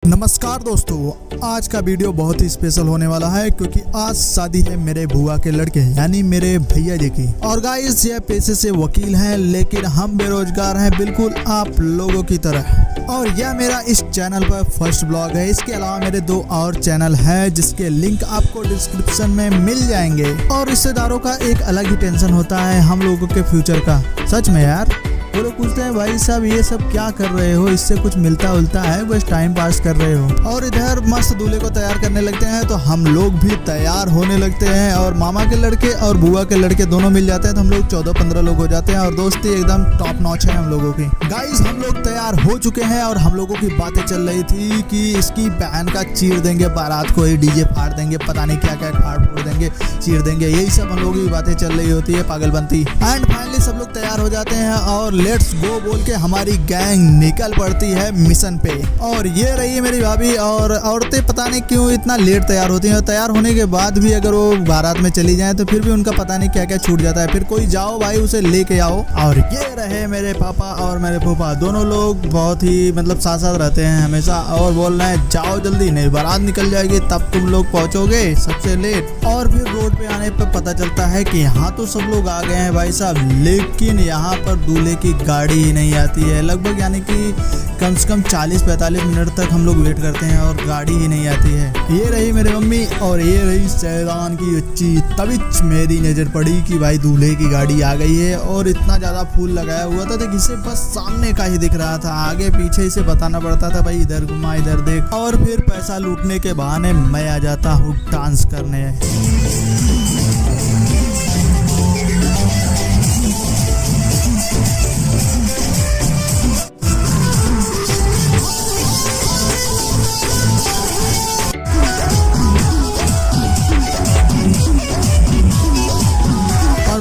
नमस्कार दोस्तों, आज का वीडियो बहुत ही स्पेशल होने वाला है क्योंकि आज शादी है मेरे बुआ के लड़के यानी मेरे भैया जी की। और गाइस ये पेशे से वकील हैं लेकिन हम बेरोजगार हैं, बिल्कुल आप लोगों की तरह। और यह मेरा इस चैनल पर फर्स्ट ब्लॉग है। इसके अलावा मेरे 2 और चैनल है जिसके लिंक आपको डिस्क्रिप्शन में मिल जाएंगे। और रिश्तेदारों का एक अलग ही टेंशन होता है हम लोगों के फ्यूचर का। सच में यार, वो लोग पूछते हैं भाई साहब ये सब क्या कर रहे हो, इससे कुछ मिलता उलता है, बस टाइम पास कर रहे हो। और इधर मस्त दूल्हे को तैयार करने लगते हैं तो हम लोग भी तैयार होने लगते हैं। और मामा के लड़के और बुआ के लड़के दोनों मिल जाते हैं तो हम लोग 14-15 लोग हो जाते हैं। और दोस्ती एकदम टॉप नॉच है हम लोगों की। गाइस हम लोग तैयार हो चुके हैं और हम लोगों की बातें चल रही थी कि इसकी बहन का चीर देंगे, बारात को ही डीजे फाड़ देंगे, पता नहीं क्या क्या फाड़ फोड़ देंगे, चीर देंगे, यही सब हम लोगों की बातें चल रही होती है पागलबंती। एंड फाइनली सब लोग तैयार हो जाते हैं और लेट्स गो बोल के हमारी गैंग निकल पड़ती है मिशन पे। और ये रही है मेरी भाभी। और औरतें पता नहीं क्यों इतना लेट तैयार होती हैं। तैयार होने के बाद भी अगर वो बारात में चली जाए तो फिर भी उनका पता नहीं क्या क्या छूट जाता है। फिर कोई जाओ भाई उसे लेके आओ। और ये रहे मेरे पापा और मेरे फूफा, दोनों लोग बहुत ही मतलब साथ साथ रहते हैं हमेशा। और बोल रहे हैं जाओ जल्दी, नहीं बारात निकल जाएगी तब तुम लोग पहुंचोगे सबसे लेट। और फिर रोड पे आने पर पता चलता है कि यहाँ तो सब लोग आ गए हैं भाई साहब, लेकिन यहाँ पर दूल्हे की गाड़ी ही नहीं आती है। लगभग यानी कि कम से कम 40-45 मिनट तक हम लोग वेट करते हैं और गाड़ी ही नहीं आती है। ये रही मेरी मम्मी और ये रही सैदान की बच्ची। तभी मेरी नज़र पड़ी कि भाई दूल्हे की गाड़ी आ गई है। और इतना ज़्यादा फूल लगाया हुआ था कि इसे बस सामने का ही दिख रहा था, आगे पीछे इसे बताना पड़ता था भाई इधर घुमा इधर देख। और फिर पैसा लूटने के बहाने मैं आ जाता हूँ डांस करने।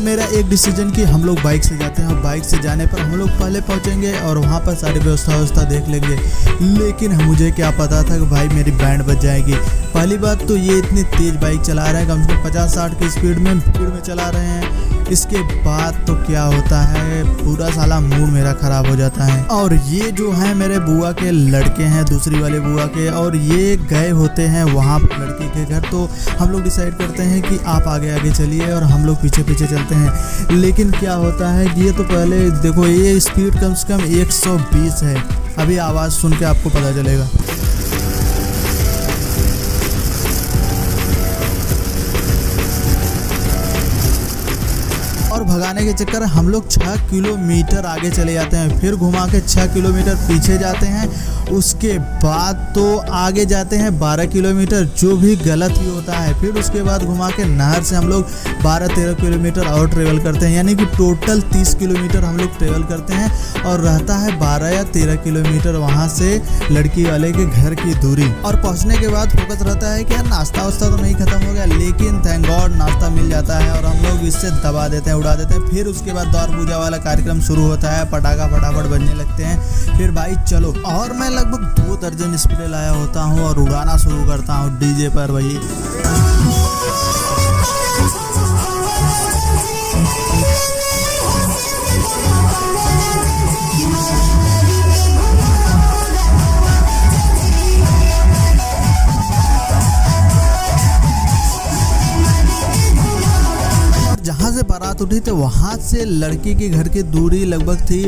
मेरा एक डिसीजन कि हम लोग बाइक से जाते हैं और बाइक से जाने पर हम लोग पहले पहुंचेंगे और वहां पर सारी व्यवस्था देख लेंगे। लेकिन मुझे क्या पता था कि भाई मेरी बैंड बज जाएगी। पहली बात तो ये इतनी तेज बाइक चला रहा है, कम से कम 50-60 की स्पीड में भीड़ में चला रहे हैं। इसके बाद तो क्या होता है, पूरा साला मूड मेरा खराब हो जाता है। और ये जो है मेरे बुआ के लड़के हैं, दूसरी वाले बुआ के, और ये गए होते हैं वहाँ पर लड़की के घर। तो हम लोग डिसाइड करते हैं कि आप आगे आगे चलिए और हम लोग पीछे पीछे चलते हैं। लेकिन क्या होता है कि ये तो पहले देखो, ये स्पीड कम से कम 120 है। अभी आवाज़ सुन के आपको पता चलेगा। और भगाने के चक्कर हम लोग 6 किलोमीटर आगे चले जाते हैं, फिर घुमा के 6 किलोमीटर पीछे जाते हैं। उसके बाद तो आगे जाते हैं 12 किलोमीटर, जो भी गलत ही होता है। फिर उसके बाद घुमा के नहर से हम लोग 12-13 किलोमीटर और ट्रेवल करते हैं, यानी कि टोटल 30 किलोमीटर हम लोग ट्रेवल करते हैं। और रहता है 12 या 13 किलोमीटर वहाँ से लड़की वाले के घर की दूरी। और पहुँचने के बाद फोकस रहता है कि यार नाश्ता वास्ता तो नहीं खत्म हो गया, लेकिन थैंक गॉड नाश्ता मिल जाता है और हम लोग इससे दबा देते हैं, उड़ा देते हैं। फिर उसके बाद दौर पूजा वाला कार्यक्रम शुरू होता है, पटाखा फटाफट बजने लगते हैं। फिर भाई चलो, और मैं लगभग 2 दर्जन स्प्रे लाया होता हूँ और उड़ाना शुरू करता हूँ डीजे पर भाई। जहाँ से बारात उठी तो वहाँ से लड़की के घर की दूरी लगभग थी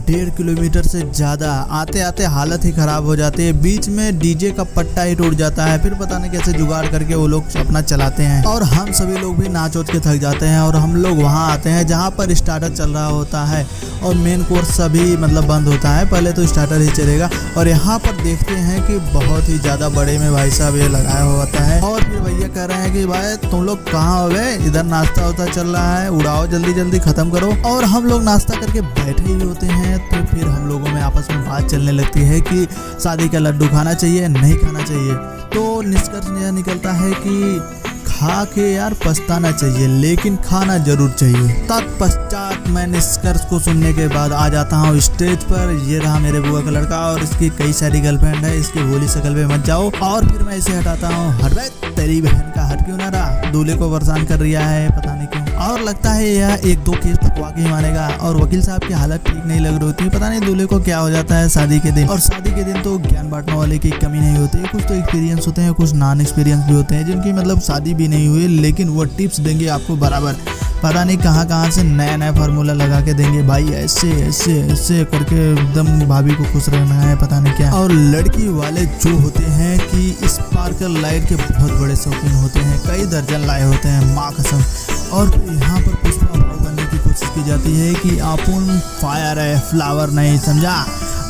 1.5 किलोमीटर से ज़्यादा। आते आते हालत ही ख़राब हो जाती है, बीच में डीजे का पट्टा ही टूट जाता है। फिर पता नहीं कैसे जुगाड़ करके वो लोग अपना चलाते हैं और हम सभी लोग भी नाच उच के थक जाते हैं। और हम लोग वहाँ आते हैं जहाँ पर स्टार्टर चल रहा होता है और मेन कोर्स सभी मतलब बंद होता है, पहले तो स्टार्टर ही चलेगा। और यहाँ पर देखते हैं कि बहुत ही ज़्यादा बड़े में भाई साहब ये लगाया होता है। और फिर भैया कह रहे हैं कि भाई तुम लोग कहाँ हो गए, इधर नाश्ता होता चल रहा है, उड़ाओ जल्दी जल्दी खत्म करो। और हम लोग नाश्ता करके बैठे ही होते हैं तो फिर हम लोगों में आपस में बात चलने लगती है कि शादी का लड्डू खाना चाहिए नहीं खाना चाहिए। तो निष्कर्ष यह निकलता है कि खा के यार पछताना चाहिए लेकिन खाना जरूर चाहिए। तत्पश्चात मैं निष्कर्ष को सुनने के बाद आ जाता हूँ स्टेज पर। ये रहा मेरे बुआ का लड़का और इसकी कई सारी गर्लफ्रेंड है, इसकी भोली शकल पे मत जाओ। और फिर मैं इसे हटाता हूँ, हट बे तेरी बहन का हट क्यों ना रहा, दूल्हे को परेशान कर रिया है पता नहीं क्यों। और लगता है यह एक दो केस पकवा के ही मानेगा। और वकील साहब की हालत ठीक नहीं लग रही होती, पता नहीं दूल्हे को क्या हो जाता है शादी के दिन। और शादी के दिन तो ज्ञान बांटने वाले की कमी नहीं होती, कुछ तो एक्सपीरियंस होते हैं, कुछ नॉन एक्सपीरियंस भी होते हैं जिनकी मतलब शादी भी नहीं हुई, लेकिन वो टिप्स देंगे आपको बराबर। पता नहीं कहाँ से नया नया फार्मूला लगा के देंगे, भाई ऐसे ऐसे ऐसे करके एकदम भाभी को खुश रहना है, पता नहीं क्या। और लड़की वाले जो होते हैं कि स्पार्कल लाइट के बहुत बड़े शौकीन होते हैं, कई दर्जन लाए होते हैं माँ कसम। और यहाँ पर पुष्पा भाव करने की कोशिश की जाती है कि आपुन फायर है, फ्लावर नहीं, समझा।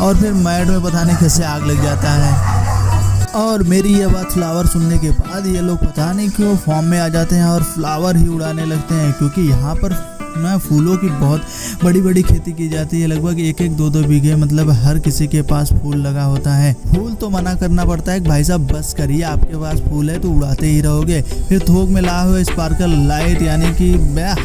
और फिर मैड में पता नहीं कैसे आग लग जाता है। और मेरी ये बात फ्लावर सुनने के बाद ये लोग पता नहीं क्यों फॉर्म में आ जाते हैं और फ्लावर ही उड़ाने लगते हैं, क्योंकि यहाँ पर फूलों की बहुत बड़ी बड़ी खेती की जाती है, लगभग एक एक दो दो बीघे, मतलब हर किसी के पास फूल लगा होता है। फूल तो मना करना पड़ता है कि भाई साहब बस करिए, आपके पास फूल है तो उड़ाते ही रहोगे। फिर थोक में लाए हुए स्पार्कल लाइट यानी कि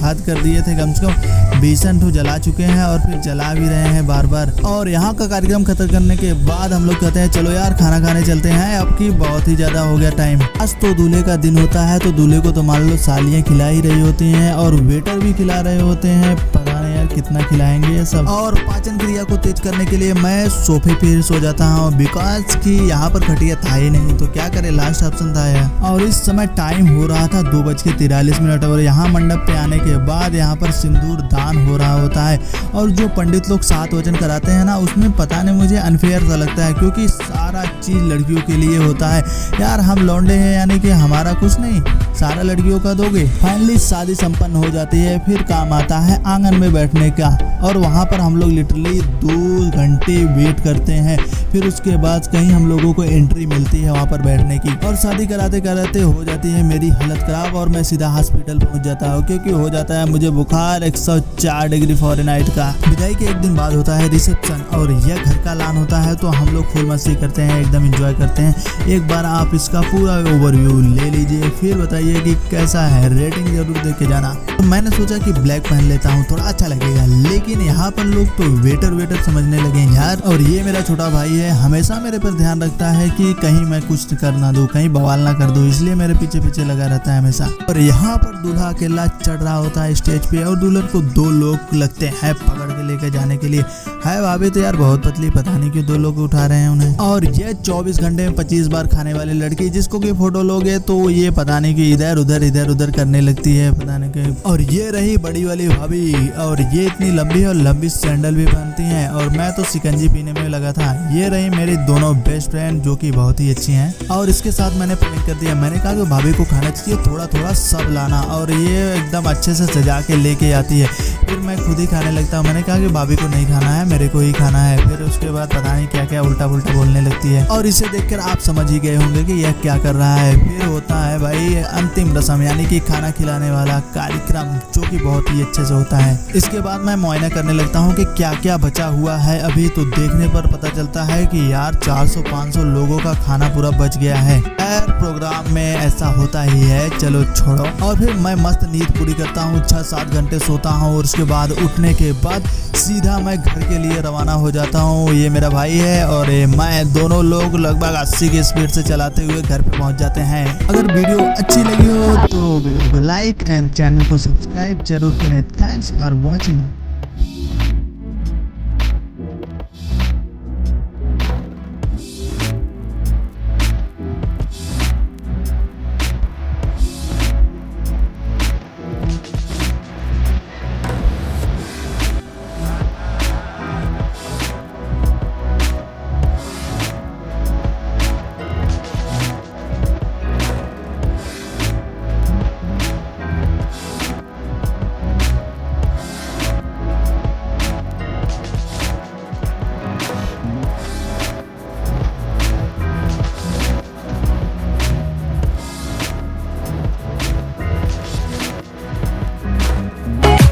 हद कर दिए थे, कम से कम 20 तो जला चुके हैं और फिर जला भी रहे हैं बार बार। और यहाँ का कार्यक्रम खत्म करने के बाद हम लोग कहते हैं चलो यार खाना खाने चलते हैं, अब की बहुत ही ज्यादा हो गया टाइम। आज तो दूल्हे का दिन होता है, तो दूल्हे को तो मान लो सालियाँ खिला ही रही होती हैं और वेटर भी खिला रहे होते हैं, पता नहीं यार कितना खिलाएंगे ये सब। और पाचन क्रिया को तेज करने के लिए मैं सोफे पे सो जाता हूँ, बिकॉज कि यहाँ पर खटिया था ही नहीं, तो क्या करे, लास्ट ऑप्शन था यार। और इस समय टाइम हो रहा था 2:43 और यहाँ मंडप पे आने के बाद यहाँ पर सिंदूर दान हो रहा होता है। और जो पंडित लोग 7 वचन कराते हैं ना, उसमें पता नहीं मुझे अनफेयर सा लगता है, क्योंकि सारा चीज लड़कियों के लिए होता है यार। हम लौंडे हैं यानी कि हमारा कुछ नहीं, सारा लड़कियों का दोगे। फाइनली शादी संपन्न हो जाती है। फिर काम आता है आंगन में बैठने का, और वहाँ पर हम लोग लिटरली 2 घंटे वेट करते हैं। फिर उसके बाद कहीं हम लोगों को एंट्री मिलती है वहाँ पर बैठने की। और शादी कराते कराते हो जाती है मेरी हालत खराब और मैं सीधा हॉस्पिटल पहुँच जाता हूँ, क्योंकि हो जाता है मुझे बुखार 104 डिग्री फ़ारेनहाइट का। विदाई के एक दिन बाद होता है रिसेप्शन, और यह घर का ऐलान होता है, तो हम लोग फुल मस्ती करते हैं, एकदम एंजॉय करते हैं। एक बार आप इसका पूरा ओवरव्यू ले लीजिए, फिर बताइए कि कैसा है, रेटिंग जरूर दे के जाना। तो मैंने सोचा कि ब्लैक पहन लेता हूँ, थोड़ा अच्छा लगेगा, लेकिन यहाँ पर लोग तो वेटर समझने लगे यार। और ये मेरा छोटा भाई है, हमेशा मेरे पर ध्यान रखता है कि कहीं मैं कुछ कर ना दूं, कहीं बवाल ना कर दूं, इसलिए मेरे पीछे पीछे लगा रहता है हमेशा। और यहाँ पर दूल्हा अकेला चढ़ रहा होता है स्टेज पे, और दुल्हन को 2 लोग लगते हैं पकड़ के लेकर जाने के लिए। है भाभी तो यार बहुत पतली, पता नहीं क्यों 2 लोग उठा रहे हैं उन्हें। और ये 24 घंटे में 25 बार खाने वाली लड़की, जिसको की फोटो लोगे तो ये पता नहीं कि इधर उधर करने लगती है, पता नहीं कि। और ये रही बड़ी वाली भाभी, और ये इतनी लंबी है और लंबी सैंडल भी पहनती हैं, और मैं तो शिकंजी पीने में लगा था। ये रही मेरी दोनों बेस्ट फ्रेंड, जो कि बहुत ही अच्छी हैं। और इसके साथ मैंने प्लान कर दिया, मैंने कहा कि भाभी को खाना चाहिए, थोड़ा थोड़ा सब लाना, और ये एकदम अच्छे से सजा के लेके आती है। फिर मैं खुद ही खाने लगता हूँ, मैंने कहा कि भाभी को नहीं खाना है, मेरे को ही खाना है। फिर उसके बाद पता नहीं क्या क्या उल्टा पुल्टा बोलने लगती है, और इसे देखकर आप समझ ही गए होंगे कि यह क्या कर रहा है। फिर होता है भाई अंतिम रस्म, यानी कि खाना खिलाने वाला कार्यक्रम, जो कि बहुत ही अच्छे से होता है। इसके बाद मैं मुआयना करने लगता हूँ कि क्या क्या बचा हुआ है अभी। तो देखने पर पता चलता है कि यार 400-500 लोगों का खाना पूरा बच गया है। खैर प्रोग्राम में ऐसा होता ही है, चलो छोड़ो। और फिर मैं मस्त नींद पूरी करता हूँ, 6-7 घंटे सोता हूँ, और उसके बाद उठने के बाद सीधा मैं घर के लिए रवाना हो जाता हूँ। ये मेरा भाई है और मैं, दोनों लोग लगभग 80 की स्पीड से चलाते हुए घर पे पहुँच जाते हैं। अगर वीडियो अच्छी लगी हो तो वीडियो को लाइक एंड चैनल को सब्सक्राइब जरूर करें। Thanks for watching.